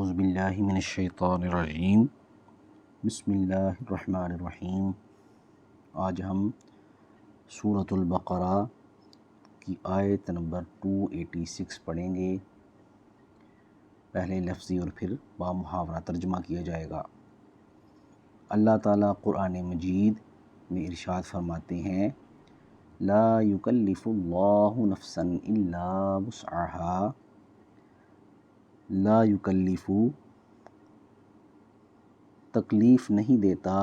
اعوذ باللہ من الشیطان الرجیم بسم اللہ الرحمن الرحیم۔ آج ہم سورۃ البقرہ کی آیت نمبر 286 پڑھیں گے۔ پہلے لفظی اور پھر با محاورہ ترجمہ کیا جائے گا۔ اللہ تعالیٰ قرآن مجید میں ارشاد فرماتے ہیں، لا یکلف اللہ نفسا الا وسعہا۔ لا یکلف تکلیف نہیں دیتا،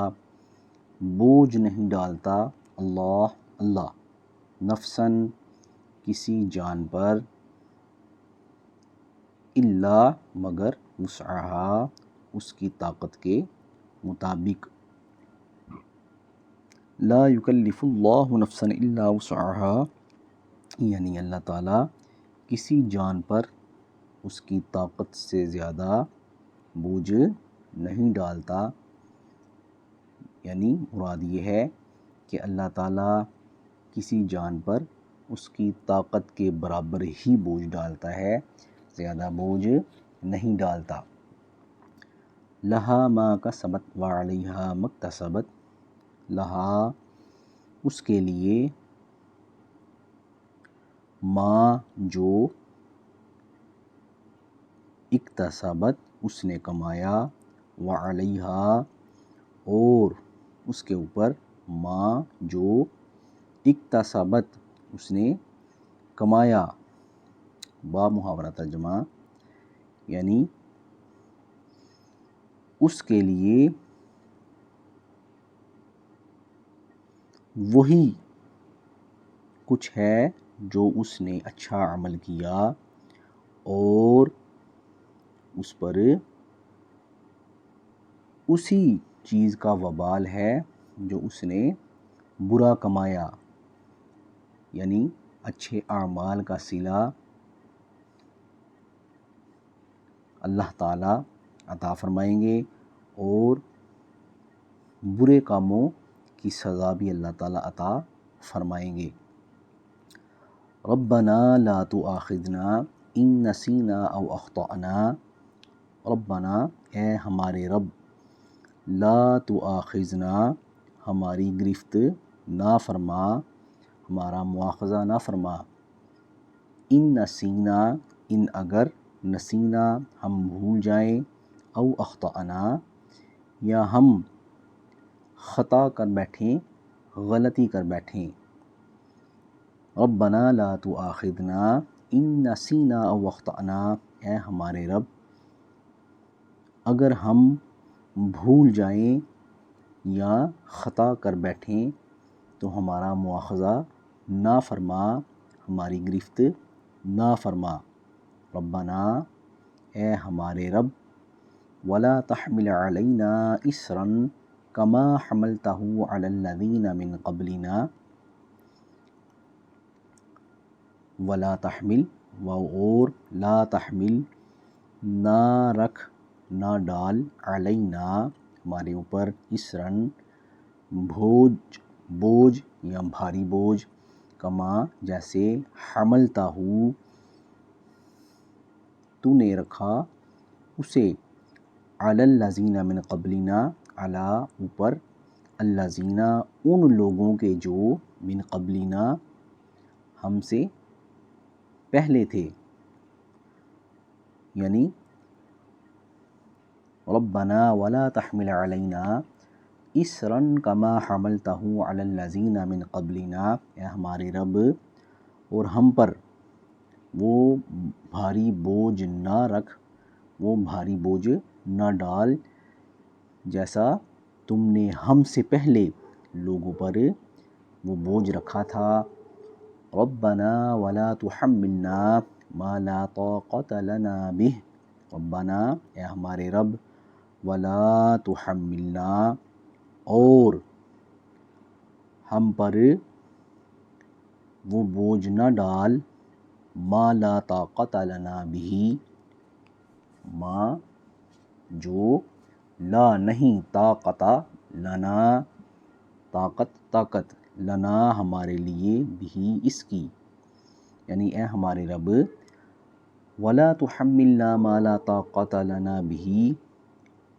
بوجھ نہیں ڈالتا اللہ نفساً کسی جان پر، الا مگر وسعہا اس کی طاقت کے مطابق۔ لا یکلف اللہ نفسا الا وسعہا یعنی اللہ تعالیٰ کسی جان پر اس کی طاقت سے زیادہ بوجھ نہیں ڈالتا، یعنی مراد یہ ہے کہ اللہ تعالیٰ کسی جان پر اس کی طاقت کے برابر ہی بوجھ ڈالتا ہے، زیادہ بوجھ نہیں ڈالتا۔ لہا ما کسبت وعلیہا ما اکتسبت۔ لہا اس کے لیے، ما جو، اکتسبت اس نے کمایا، وعلیہا اور اس کے اوپر، ما جو اکتسبت اس نے کمایا۔ با محاورہ ترجمہ یعنی اس کے لیے وہی کچھ ہے جو اس نے اچھا عمل کیا اور اس پر اسی چیز کا وبال ہے جو اس نے برا کمایا، یعنی اچھے اعمال کا صلہ اللہ تعالیٰ عطا فرمائیں گے اور برے کاموں کی سزا بھی اللہ تعالیٰ عطا فرمائیں گے۔ ربنا لا تؤاخذنا ان نسینا او اخطأنا۔ ربنا اے ہمارے رب، لا تؤاخذنا ہماری گرفت نہ فرما، ہمارا مواخذہ نہ فرما، ان نسینا ان اگر، نسینا ہم بھول جائیں، او اخطأنا یا ہم خطا کر بیٹھیں، غلطی کر بیٹھیں۔ ربنا لا تؤاخذنا ان نسینا او اخطأنا اے ہمارے رب، اگر ہم بھول جائیں یا خطا کر بیٹھیں تو ہمارا مواخذہ نہ فرما، ہماری گرفت نہ فرما۔ ربنا اے ہمارے رب، ولا تحمل علینا اصرا کما حملتہ علی الذین من قبلنا۔ ولا تحمل اور لا تحمل نہ رکھ، نہ ڈال، علینا ہمارے اوپر، اصراً بوجھ یا بھاری بوجھ، کما جیسے، حملتہ تو نے رکھا اسے، علی الذین من قبلنا علی اوپر، الذین ان لوگوں کے جو، من قبلنا ہم سے پہلے تھے، یعنی ربنا ولا تحمل علینا اصرا کما حملتہ علی الذین من قبلنا اے ہمارے رب، اور ہم پر وہ بھاری بوجھ نہ رکھ، وہ بھاری بوجھ نہ ڈال جیسا تم نے ہم سے پہلے لوگوں پر وہ بوجھ رکھا تھا۔ ربنا ولا تحملنا ما لا طاقت لنا به۔ ربنا اے ہمارے رب، ولا تحملنا اور ہم پر وہ بوجھ نہ ڈال، ما لا طاقت لنا به ما جو، لا نہیں، طاقت لنا طاقت لنا ہمارے لیے، بھی اس کی، یعنی اے ہمارے رب، ولا تحملنا ما لا طاقت لنا به،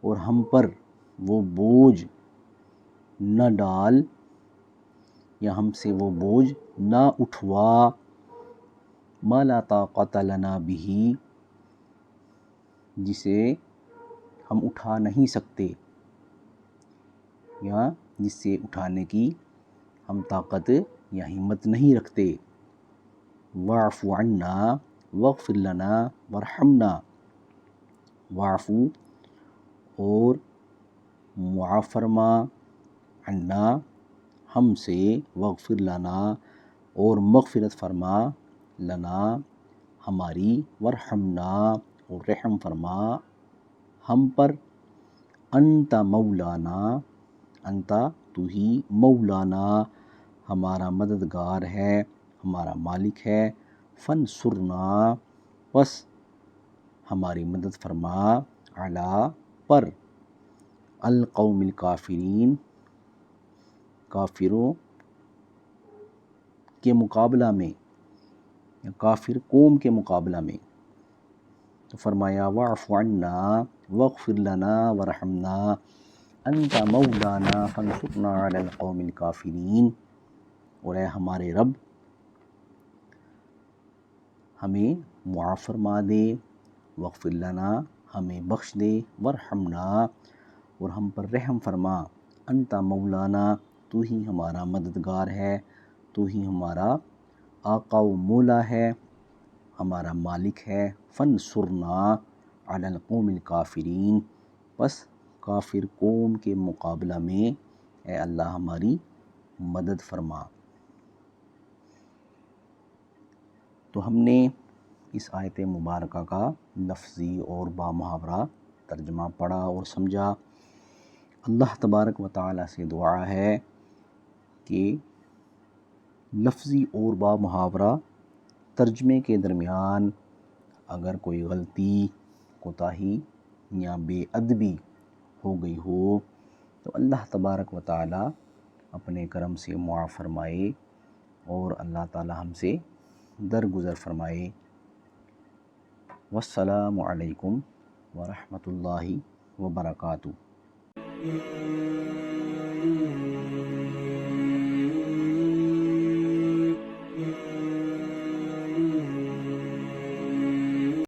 اور ہم پر وہ بوجھ نہ ڈال یا ہم سے وہ بوجھ نہ اٹھوا، ما لا طاقت لنا به، جسے ہم اٹھا نہیں سکتے یا جس سے اٹھانے کی ہم طاقت یا ہمت نہیں رکھتے۔ واعف عنا واغفر لنا وارحمنا، واعفو اور معاف فرما، عنا ہم سے، واغفر لنا اور مغفرت فرما، لنا ہماری، وارحمنا اور رحم فرما ہم پر، انت مولانا، انت تو ہی، مولانا ہمارا مددگار ہے، ہمارا مالک ہے، فانصرنا پس ہماری مدد فرما، علی پر، القوم الکافرین کافروں کے مقابلہ میں یا کافر قوم کے مقابلہ میں۔ تو فرمایا واعف عنا واغفر لنا وارحمنا انت مولانا فانصرنا علی القوم الکافرین، اور اے ہمارے رب ہمیں معاف فرما دے، واغفر لنا ہمیں بخش دے، وارحمنا اور ہم پر رحم فرما، انت مولانا تو ہی ہمارا مددگار ہے، تو ہی ہمارا آقا و مولا ہے، ہمارا مالک ہے، فانصرنا علی القوم الکافرین پس کافر قوم کے مقابلہ میں اے اللہ ہماری مدد فرما۔ تو ہم نے اس آیت مبارکہ کا لفظی اور بامحاورہ ترجمہ پڑھا اور سمجھا۔ اللہ تبارک و تعالیٰ سے دعا ہے کہ لفظی اور بامحاورہ ترجمے کے درمیان اگر کوئی غلطی، کوتاہی یا بے ادبی ہو گئی ہو تو اللہ تبارک و تعالیٰ اپنے کرم سے معاف فرمائے اور اللہ تعالیٰ ہم سے درگزر فرمائے۔ والسلام علیکم ورحمۃ اللہ وبرکاتہ۔